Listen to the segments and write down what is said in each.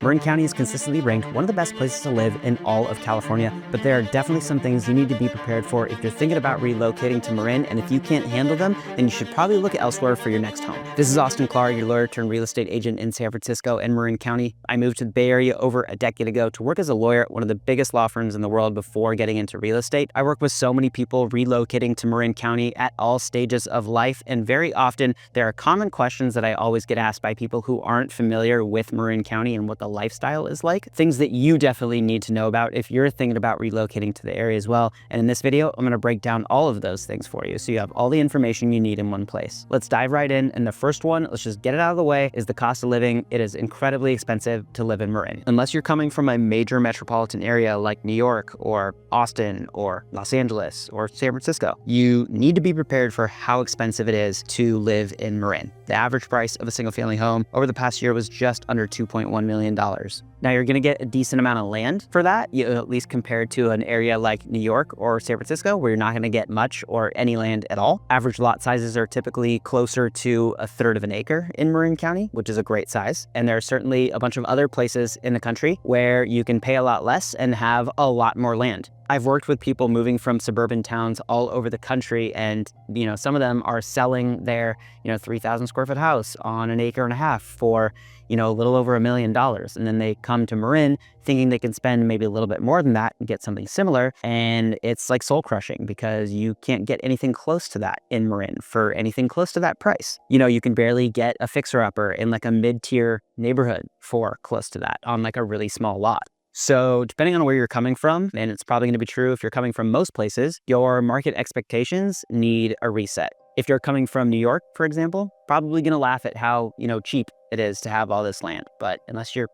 Marin County is consistently ranked one of the best places to live in all of California, but there are definitely some things you need to be prepared for if you're thinking about relocating to Marin, and if you can't handle them, then you should probably look elsewhere for your next home. This is Austin Clark, your lawyer turned real estate agent in San Francisco and Marin County. I moved to the Bay Area over a decade ago to work as a lawyer at one of the biggest law firms in the world before getting into real estate. I work with so many people relocating to Marin County at all stages of life, and very often there are common questions that I always get asked by people who aren't familiar with Marin County and what the lifestyle is like. Things that you definitely need to know about if you're thinking about relocating to the area as well. And in this video, I'm going to break down all of those things for you so you have all the information you need in one place. Let's dive right in. And the first one, let's just get it out of the way, is the cost of living. It is incredibly expensive to live in Marin. Unless you're coming from a major metropolitan area like New York or Austin or Los Angeles or San Francisco, you need to be prepared for how expensive it is to live in Marin. The average price of a single family home over the past year was just under $2.1 million. Now you're going to get a decent amount of land for that, at least compared to an area like New York or San Francisco, where you're not going to get much or any land at all. Average lot sizes are typically closer to 1/3 of an acre in Marin County, which is a great size. And there are certainly a bunch of other places in the country where you can pay a lot less and have a lot more land. I've worked with people moving from suburban towns all over the country, and some of them are selling their 3,000 square foot house on an acre and a half for a little over $1 million. And then they come to Marin thinking they can spend maybe a little bit more than that and get something similar. And it's like soul crushing because you can't get anything close to that in Marin for anything close to that price. You can barely get a fixer upper in like a mid-tier neighborhood for close to that on like a really small lot. So depending on where you're coming from, and it's probably going to be true if you're coming from most places, your market expectations need a reset. If you're coming from New York, for example, probably going to laugh at how, cheap it is to have all this land. But unless you're,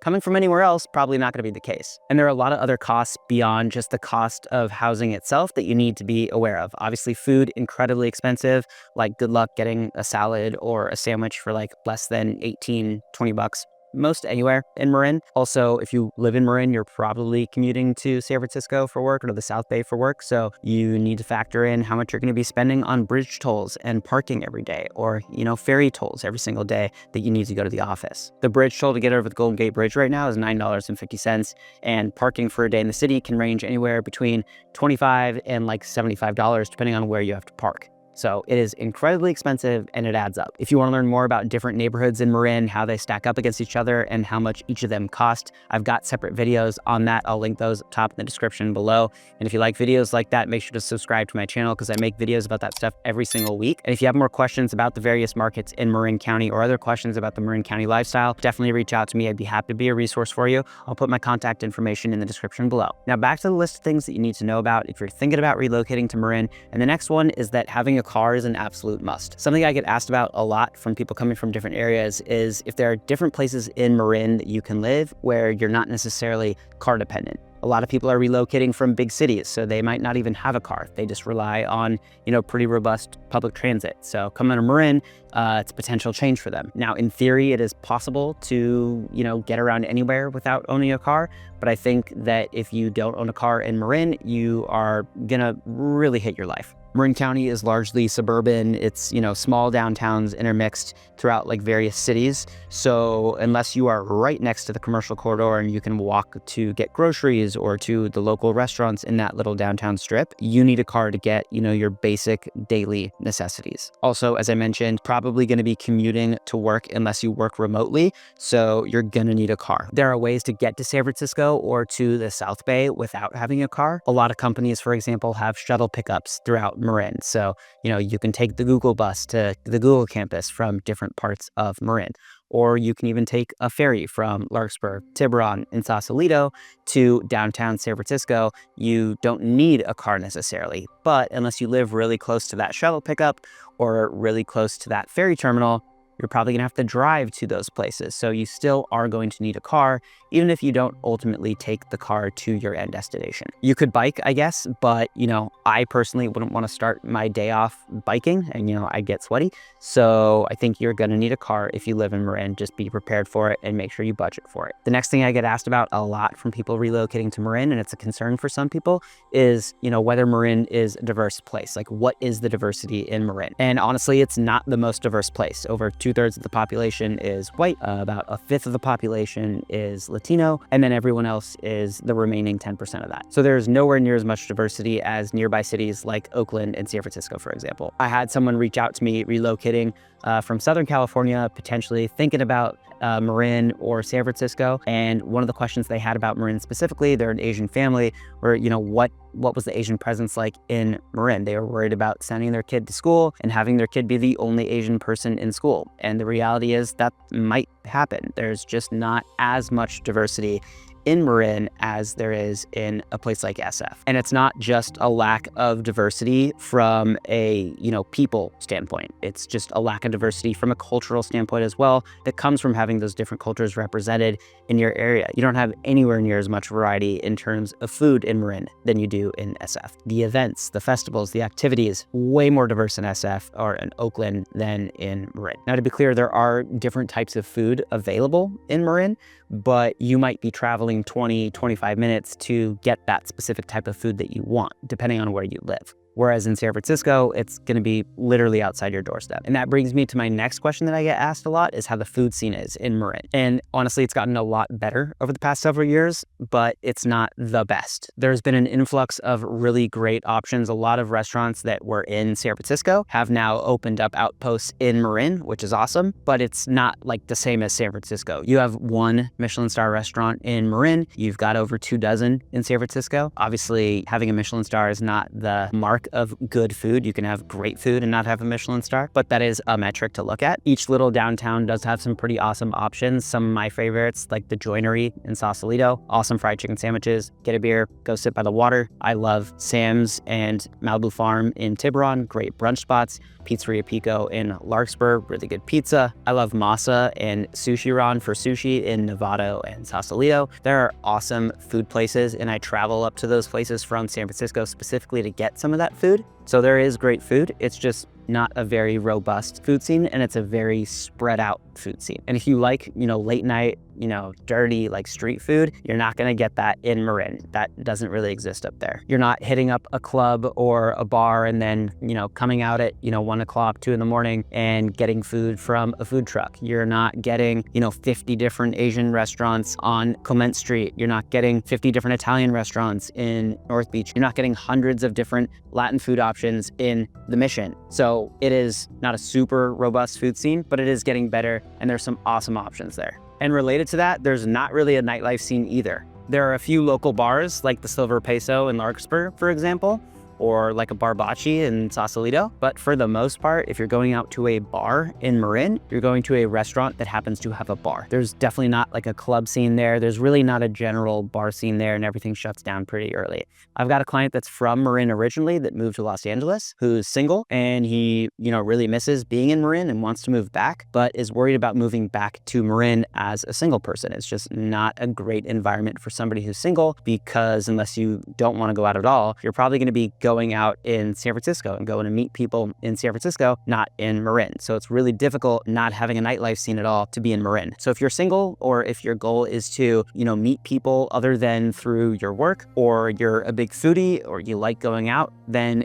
coming from anywhere else, probably not going to be the case. And there are a lot of other costs beyond just the cost of housing itself that you need to be aware of. Obviously, food, incredibly expensive. Like, good luck getting a salad or a sandwich for like less than 18, 20 bucks. Most anywhere in Marin. Also, if you live in Marin, you're probably commuting to San Francisco for work or to the South Bay for work. So you need to factor in how much you're going to be spending on bridge tolls and parking every day, or, ferry tolls every single day that you need to go to the office. The bridge toll to get over the Golden Gate Bridge right now is $9.50, and parking for a day in the city can range anywhere between $25 and like $75, depending on where you have to park. So it is incredibly expensive and it adds up. If you want to learn more about different neighborhoods in Marin, how they stack up against each other and how much each of them cost, I've got separate videos on that. I'll link those up top in the description below. And if you like videos like that, make sure to subscribe to my channel because I make videos about that stuff every single week. And if you have more questions about the various markets in Marin County or other questions about the Marin County lifestyle, definitely reach out to me. I'd be happy to be a resource for you. I'll put my contact information in the description below. Now back to the list of things that you need to know about if you're thinking about relocating to Marin. And the next one is that having a car is an absolute must. Something I get asked about a lot from people coming from different areas is if there are different places in Marin that you can live where you're not necessarily car dependent. A lot of people are relocating from big cities, so they might not even have a car. They just rely on, pretty robust public transit. So coming to Marin, it's a potential change for them. Now, in theory, it is possible to, get around anywhere without owning a car. But I think that if you don't own a car in Marin, you are gonna really hate your life. Marin County is largely suburban. It's, small downtowns intermixed throughout like various cities. So unless you are right next to the commercial corridor and you can walk to get groceries or to the local restaurants in that little downtown strip, you need a car to get, your basic daily necessities. Also, as I mentioned, probably going to be commuting to work unless you work remotely. So you're going to need a car. There are ways to get to San Francisco or to the South Bay without having a car. A lot of companies, for example, have shuttle pickups throughout Marin. So, you can take the Google bus to the Google campus from different parts of Marin. Or you can even take a ferry from Larkspur, Tiburon, and Sausalito to downtown San Francisco. You don't need a car necessarily, but unless you live really close to that shuttle pickup or really close to that ferry terminal, you're probably gonna have to drive to those places. So you still are going to need a car, even if you don't ultimately take the car to your end destination. You could bike, I guess, but I personally wouldn't want to start my day off biking and I get sweaty. So I think you're gonna need a car if you live in Marin. Just be prepared for it and make sure you budget for it. The next thing I get asked about a lot from people relocating to Marin, and it's a concern for some people, is whether Marin is a diverse place. Like, what is the diversity in Marin? And honestly, it's not the most diverse place. Over 2/3 of the population is white, about a fifth of the population is Latino, and then everyone else is the remaining 10% of that. So there's nowhere near as much diversity as nearby cities like Oakland and San Francisco, for example. I had someone reach out to me relocating from Southern California, potentially thinking about Marin or San Francisco. And one of the questions they had about Marin specifically, they're an Asian family, where, what was the Asian presence like in Marin? They were worried about sending their kid to school and having their kid be the only Asian person in school. And the reality is that might happen. There's just not as much diversity in Marin as there is in a place like SF. And it's not just a lack of diversity from a, people standpoint. It's just a lack of diversity from a cultural standpoint as well that comes from having those different cultures represented in your area. You don't have anywhere near as much variety in terms of food in Marin than you do in SF. The events, the festivals, the activities, way more diverse in SF or in Oakland than in Marin. Now, to be clear, there are different types of food available in Marin, but you might be traveling 20, 25 minutes to get that specific type of food that you want, depending on where you live. Whereas in San Francisco, it's going to be literally outside your doorstep. And that brings me to my next question that I get asked a lot is how the food scene is in Marin. And honestly, it's gotten a lot better over the past several years, but it's not the best. There's been an influx of really great options. A lot of restaurants that were in San Francisco have now opened up outposts in Marin, which is awesome, but it's not like the same as San Francisco. You have one Michelin star restaurant in Marin. You've got over 24 in San Francisco. Obviously, having a Michelin star is not the mark of good food. You can have great food and not have a Michelin star, but that is a metric to look at. Each little downtown does have some pretty awesome options. Some of my favorites, like the Joinery in Sausalito, awesome fried chicken sandwiches, get a beer, go sit by the water. I love Sam's and Malibu Farm in Tiburon, great brunch spots. Pizzeria Pico in Larkspur, really good pizza. I love Masa and Sushi Ron for sushi in Novato and Sausalito. There are awesome food places, and I travel up to those places from San Francisco specifically to get some of that food. So there is great food. It's just not a very robust food scene, and it's a very spread out food scene. And if you like, late night, dirty, like street food, you're not gonna get that in Marin. That doesn't really exist up there. You're not hitting up a club or a bar and then, coming out at, 1 o'clock, 2 in the morning and getting food from a food truck. You're not getting, 50 different Asian restaurants on Clement Street. You're not getting 50 different Italian restaurants in North Beach. You're not getting hundreds of different Latin food options in the Mission. So it is not a super robust food scene, but it is getting better, and there's some awesome options there. And related to that, there's not really a nightlife scene either. There are a few local bars like the Silver Peso in Larkspur, for example, or like a Barbaci in Sausalito. But for the most part, if you're going out to a bar in Marin, you're going to a restaurant that happens to have a bar. There's definitely not like a club scene there. There's really not a general bar scene there, and everything shuts down pretty early. I've got a client that's from Marin originally that moved to Los Angeles, who's single, and he, really misses being in Marin and wants to move back, but is worried about moving back to Marin as a single person. It's just not a great environment for somebody who's single, because unless you don't want to go out at all, you're probably going to be going out in San Francisco and going to meet people in San Francisco, not in Marin. So it's really difficult not having a nightlife scene at all to be in Marin. So if you're single, or if your goal is to, meet people other than through your work, or you're a big foodie, or you like going out, then,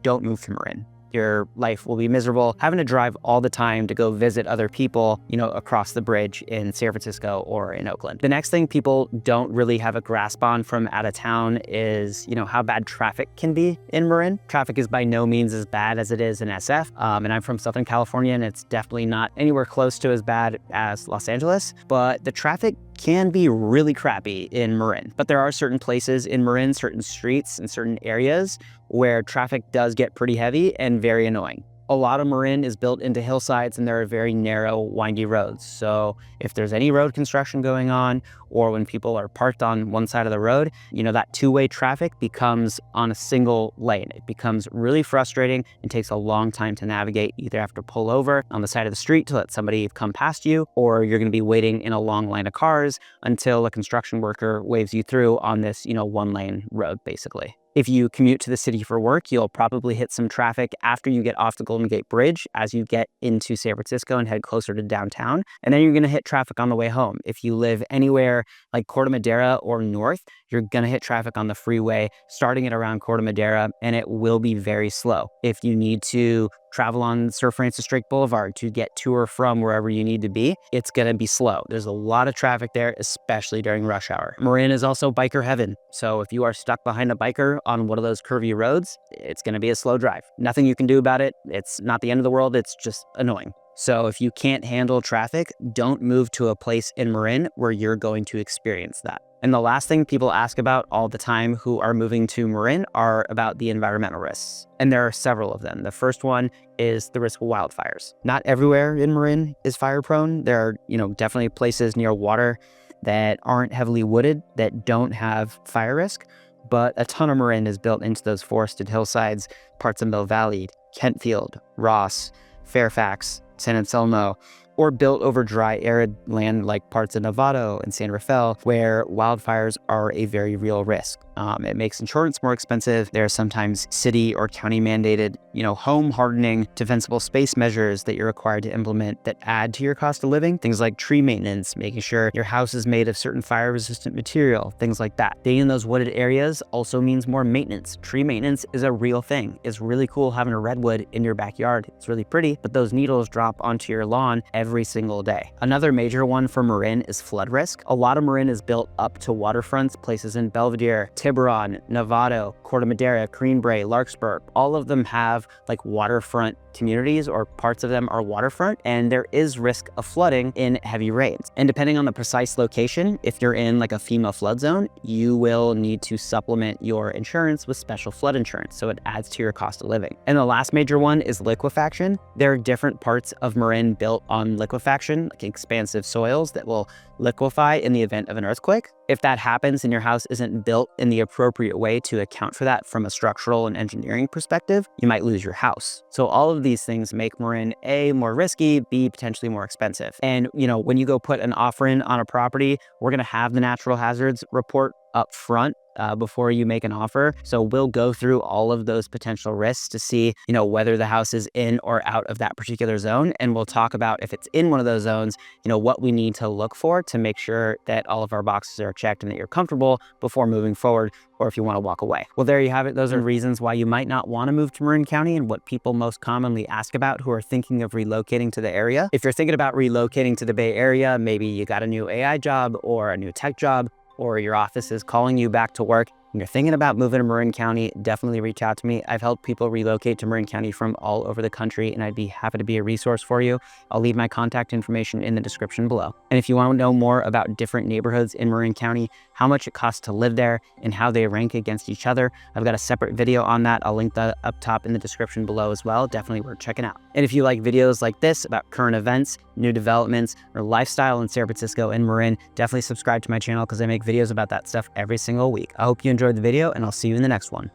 don't move to Marin. Your life will be miserable having to drive all the time to go visit other people, across the bridge in San Francisco or in Oakland. The next thing people don't really have a grasp on from out of town is, how bad traffic can be in Marin. Traffic is by no means as bad as it is in SF. And I'm from Southern California, and it's definitely not anywhere close to as bad as Los Angeles, but the traffic can be really crappy in Marin. But there are certain places in Marin, certain streets and certain areas where traffic does get pretty heavy and very annoying. A lot of Marin is built into hillsides, and there are very narrow, windy roads. So if there's any road construction going on, or when people are parked on one side of the road, that two-way traffic becomes on a single lane. It becomes really frustrating and takes a long time to navigate. You either have to pull over on the side of the street to let somebody come past you, or you're going to be waiting in a long line of cars until a construction worker waves you through on this, one-lane road, basically. If you commute to the city for work, you'll probably hit some traffic after you get off the Golden Gate Bridge as you get into San Francisco and head closer to downtown. And then you're going to hit traffic on the way home. If you live anywhere like Corte Madera or north, you're going to hit traffic on the freeway starting at around Corte Madera, and it will be very slow. If you need to travel on Sir Francis Drake Boulevard to get to or from wherever you need to be, it's going to be slow. There's a lot of traffic there, especially during rush hour. Marin is also biker heaven. So if you are stuck behind a biker on one of those curvy roads, it's going to be a slow drive. Nothing you can do about it. It's not the end of the world. It's just annoying. So if you can't handle traffic, don't move to a place in Marin where you're going to experience that. And the last thing people ask about all the time who are moving to Marin are about the environmental risks. And there are several of them. The first one is the risk of wildfires. Not everywhere in Marin is fire prone. There are, definitely places near water that aren't heavily wooded that don't have fire risk, but a ton of Marin is built into those forested hillsides, parts of Mill Valley, Kentfield, Ross, Fairfax, San Anselmo, or built over dry, arid land like parts of Novato and San Rafael, where wildfires are a very real risk. It makes insurance more expensive. There are sometimes city or county mandated, home hardening, defensible space measures that you're required to implement that add to your cost of living. Things like tree maintenance, making sure your house is made of certain fire resistant material, things like that. Being in those wooded areas also means more maintenance. Tree maintenance is a real thing. It's really cool having a redwood in your backyard. It's really pretty, but those needles drop onto your lawn every single day. Another major one for Marin is flood risk. A lot of Marin is built up to waterfronts, places in Belvedere, Tiburon, Novato, Corte Madera, Greenbrae, Larkspur. All of them have like waterfront communities, or parts of them are waterfront, and there is risk of flooding in heavy rains. And depending on the precise location, if you're in like a FEMA flood zone, you will need to supplement your insurance with special flood insurance, so it adds to your cost of living. And the last major one is liquefaction. There are different parts of Marin built on liquefaction, like expansive soils that will liquefy in the event of an earthquake. If that happens and your house isn't built in the appropriate way to account for that from a structural and engineering perspective, you might lose your house. So all of these things make Marin A, more risky, B, potentially more expensive. And when you go put an offer in on a property, we're gonna have the natural hazards report up front before you make an offer. So we'll go through all of those potential risks to see, whether the house is in or out of that particular zone. And we'll talk about, if it's in one of those zones, what we need to look for to make sure that all of our boxes are checked and that you're comfortable before moving forward, or if you want to walk away. Well, there you have it. Those are reasons why you might not want to move to Marin County and what people most commonly ask about who are thinking of relocating to the area. If you're thinking about relocating to the Bay Area, maybe you got a new AI job or a new tech job, or your office is calling you back to work, and you're thinking about moving to Marin County, definitely reach out to me. I've helped people relocate to Marin County from all over the country, and I'd be happy to be a resource for you. I'll leave my contact information in the description below. And if you want to know more about different neighborhoods in Marin County, how much it costs to live there, and how they rank against each other, I've got a separate video on that. I'll link that up top in the description below as well. Definitely worth checking out. And if you like videos like this about current events, new developments, or lifestyle in San Francisco and Marin, definitely subscribe to my channel because I make videos about that stuff every single week. I hope you enjoyed the video, and I'll see you in the next one.